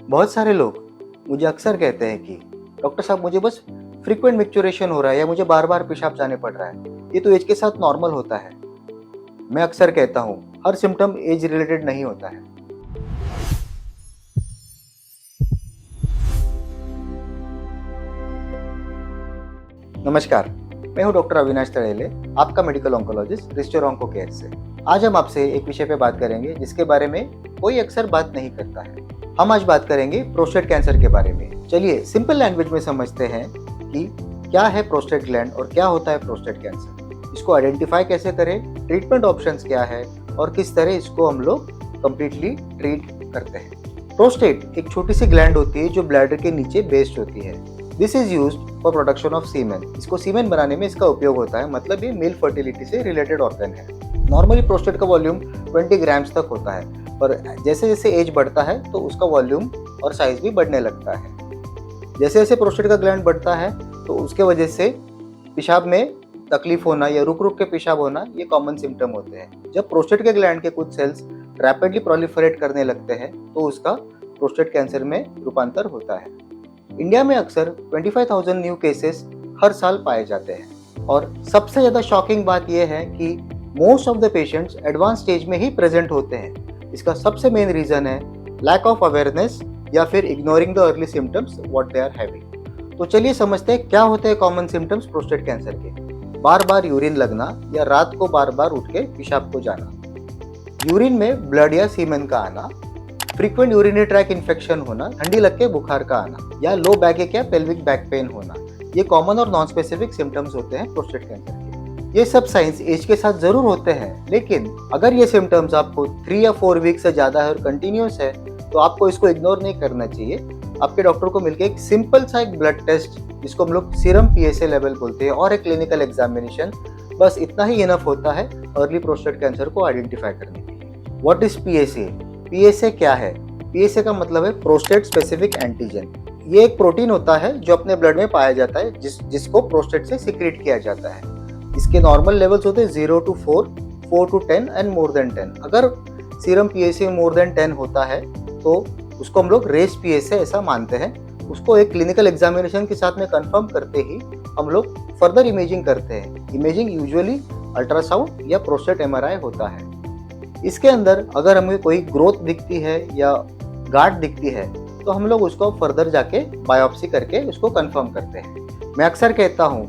बहुत सारे लोग मुझे अक्सर कहते हैं कि डॉक्टर साहब मुझे बस फ्रीक्वेंट मिक्चुरेशन हो रहा है या मुझे बार बार पेशाब जाने पड़ रहा है, ये तो एज के साथ नॉर्मल होता है। मैं अक्सर कहता हूँ हर सिम्टम एज रिलेटेड नहीं होता है। नमस्कार, मैं हूँ डॉक्टर अविनाश तड़ेले, आपका medical oncologist restore onco care से। आज हम आपसे एक विषय पे बात करेंगे जिसके बारे में कोई अक्सर बात नहीं करता है। हम आज बात करेंगे प्रोस्टेट कैंसर के बारे में। चलिए सिंपल लैंग्वेज में समझते हैं कि क्या है प्रोस्टेट ग्लैंड और क्या होता है प्रोस्टेट कैंसर, इसको आइडेंटिफाई कैसे करें, ट्रीटमेंट ऑप्शंस क्या है और किस तरह इसको हम लोग कंप्लीटली ट्रीट करते हैं। प्रोस्टेट एक छोटी सी ग्लैंड होती है जो ब्लैडर के नीचे बेस्ड होती है। This is used for production of semen. इसको सीमेन बनाने में इसका उपयोग होता है, मतलब ये मेल फर्टिलिटी से रिलेटेड ऑर्गन है। नॉर्मली प्रोस्टेट का वॉल्यूम 20 ग्राम्स तक होता है, पर जैसे जैसे एज बढ़ता है तो उसका वॉल्यूम और साइज भी बढ़ने लगता है। जैसे जैसे प्रोस्टेट का ग्लैंड बढ़ता है तो उसके वजह से पेशाब में तकलीफ होना या रुक रुक के पेशाब होना ये कॉमन सिम्टम होते हैं। जब प्रोस्टेट के ग्लैंड के कुछ सेल्स रैपिडली प्रोलिफरेट करने लगते हैं तो उसका प्रोस्टेट कैंसर में रूपांतर होता है। इंडिया में अक्सर 25,000 न्यू केसेस हर साल पाए जाते हैं और सबसे ज़्यादा शॉकिंग बात यह है कि most of the patients advance stage में ही प्रेजेंट होते हैं। इसका सबसे मेन रीज़न है लैक ऑफ अवेयरनेस या फिर ignoring the early symptoms what they are having. तो चलिए समझते हैं क्या होते हैं कॉमन सिम्टम्स प्रोस्टेट कैंसर के। बार बार यूरिन लगना या रात को बार बार उठ के पेशाब को जाना, यूरिन में ब्लड या सीमेन का आना, फ्रीक्वेंट यूरिनरी ट्रैक इन्फेक्शन होना, ठंडी लग के बुखार का आना या लो बैक एक या पेल्विक बैक पेन होना, ये कॉमन और नॉन स्पेसिफिक सिम्टम्स होते हैं प्रोस्टेट कैंसर के। ये सब साइंस एज के साथ जरूर होते हैं, लेकिन अगर ये सिम्टम्स आपको 3 या 4 वीक से ज्यादा है और कंटिन्यूस है तो आपको इसको इग्नोर नहीं करना चाहिए। आपके डॉक्टर को मिलकर एक सिंपल सा एक ब्लड टेस्ट, जिसको हम लोग सीरम PSA लेवल बोलते हैं, और एक क्लिनिकल एग्जामिनेशन, बस इतना ही इनफ होता है अर्ली प्रोस्टेट कैंसर को आइडेंटिफाई करने के लिए। What is PSA? PSA क्या है? PSA का मतलब है प्रोस्टेट स्पेसिफिक एंटीजन। ये एक प्रोटीन होता है जो अपने ब्लड में पाया जाता है, जिसको प्रोस्टेट से सिक्रेट किया जाता है। इसके नॉर्मल लेवल्स होते हैं 0 to 4, 4 to 10 and more than 10। अगर सीरम PSA मोर देन 10 होता है तो उसको हम लोग रेस PSA ऐसा मानते हैं। उसको एक क्लिनिकल एग्जामिनेशन के साथ में कंफर्म करते ही हम लोग फर्दर इमेजिंग करते हैं। इमेजिंग यूजुअली अल्ट्रासाउंड या प्रोस्टेट MRI होता है। इसके अंदर अगर हमें कोई ग्रोथ दिखती है या गांठ दिखती है तो हम लोग उसको फर्दर जाके बायोप्सी करके उसको कंफर्म करते हैं। मैं अक्सर कहता हूँ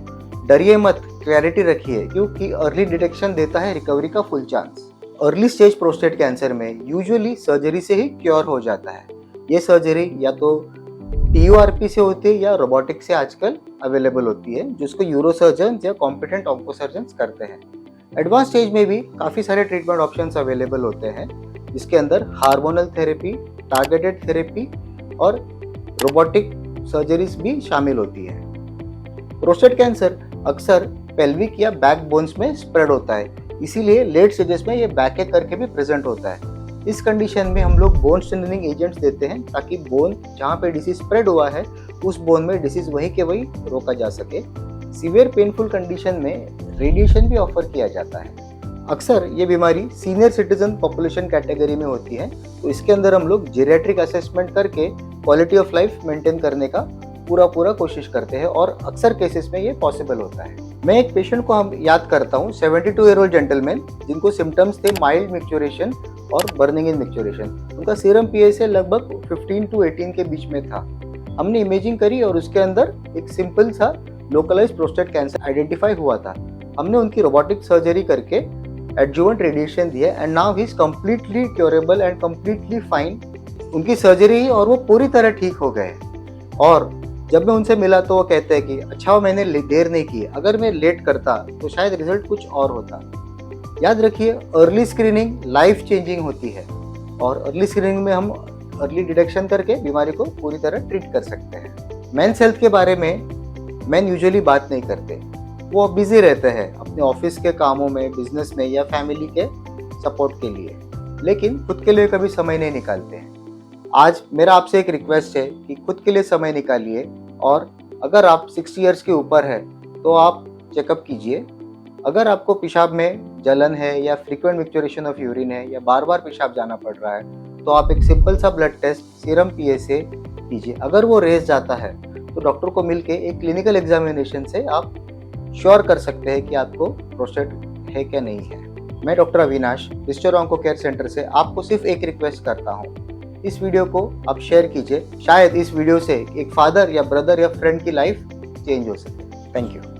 डरिए मत, क्लैरिटी रखिए, क्योंकि अर्ली डिटेक्शन देता है रिकवरी का full chance. Early stage prostate cancer में यूजुअली सर्जरी से ही क्योर हो जाता है। ये सर्जरी या तो TURP से होती है या रोबोटिक से आजकल अवेलेबल होती है, जिसको यूरोसर्जन या कॉम्पिटेंट ऑन्कोसर्जन्स करते हैं। एडवांस स्टेज में भी काफ़ी सारे ट्रीटमेंट ऑप्शंस अवेलेबल होते हैं, जिसके अंदर हार्मोनल थेरेपी, टारगेटेड थेरेपी और रोबोटिक सर्जरीज भी शामिल होती है। प्रोस्टेट कैंसर अक्सर पेल्विक या बैक बोन्स में स्प्रेड होता है, इसीलिए लेट स्टेजेस में ये बैक एक करके भी प्रेजेंट होता है। इस कंडीशन में हम लोग बोन स्ट्रेंथनिंग एजेंट्स देते हैं ताकि बोन जहाँ पे डिसीज स्प्रेड हुआ है उस बोन में डिसीज वहीं के वहीं रोका जा सके। सीवियर पेनफुल कंडीशन में रेडिएशन भी ऑफर किया जाता है। अक्सर ये बीमारी सीनियर सिटीजन पॉपुलेशन कैटेगरी में होती है, तो इसके अंदर हम लोग जेरियाट्रिक असेसमेंट करके क्वालिटी ऑफ लाइफ मेंटेन करने का पूरा कोशिश करते हैं और अक्सर केसेस में ये पॉसिबल होता है। मैं एक पेशेंट को हम याद करता हूँ, 72 ईयर ओल्ड जेंटलमैन, जिनको सिम्टम्स थे माइल्ड मिक्चुरेशन और बर्निंग इन मिक्चुरेशन। उनका सीरम PSA लगभग 15 to 18 के बीच में था। हमने इमेजिंग करी और उसके अंदर एक सिंपल सा लोकलाइज्ड प्रोस्टेट कैंसर आइडेंटिफाई हुआ था। हमने उनकी रोबोटिक सर्जरी करके एडजुवेंट रेडिएशन दिया and now he is completely curable and completely fine. उनकी सर्जरी और वो पूरी तरह ठीक हो गए। और जब मैं उनसे मिला तो वो कहते हैं कि अच्छा मैंने देर नहीं की, अगर मैं लेट करता तो शायद रिजल्ट कुछ और होता। याद रखिए अर्ली स्क्रीनिंग लाइफ चेंजिंग होती है और अर्ली स्क्रीनिंग में हम अर्ली डिटेक्शन करके बीमारी को पूरी तरह ट्रीट कर सकते हैं। मेंस हेल्थ के बारे में मेन यूजुअली बात नहीं करते, वो बिजी रहते हैं अपने ऑफिस के कामों में, बिजनेस में या फैमिली के सपोर्ट के लिए, लेकिन खुद के लिए कभी समय नहीं निकालते हैं। आज मेरा आपसे एक रिक्वेस्ट है कि खुद के लिए समय निकालिए और अगर आप 60 ईयर्स के ऊपर है तो आप चेकअप कीजिए। अगर आपको पेशाब में जलन है या फ्रीक्वेंट मिक्चुरेशन ऑफ यूरिन है या बार बार पेशाब जाना पड़ रहा है तो आप एक सिंपल सा ब्लड टेस्ट सीरम PSA कीजिए। अगर वो रेस जाता है तो डॉक्टर को मिलके एक क्लिनिकल एग्जामिनेशन से आप श्योर कर सकते हैं कि आपको प्रोस्टेट है क्या नहीं है। मैं doctor Avinash restore onco care centre से आपको सिर्फ एक रिक्वेस्ट करता हूँ, इस वीडियो को आप शेयर कीजिए। शायद इस वीडियो से एक फादर या ब्रदर या फ्रेंड की लाइफ चेंज हो सके। Thank you.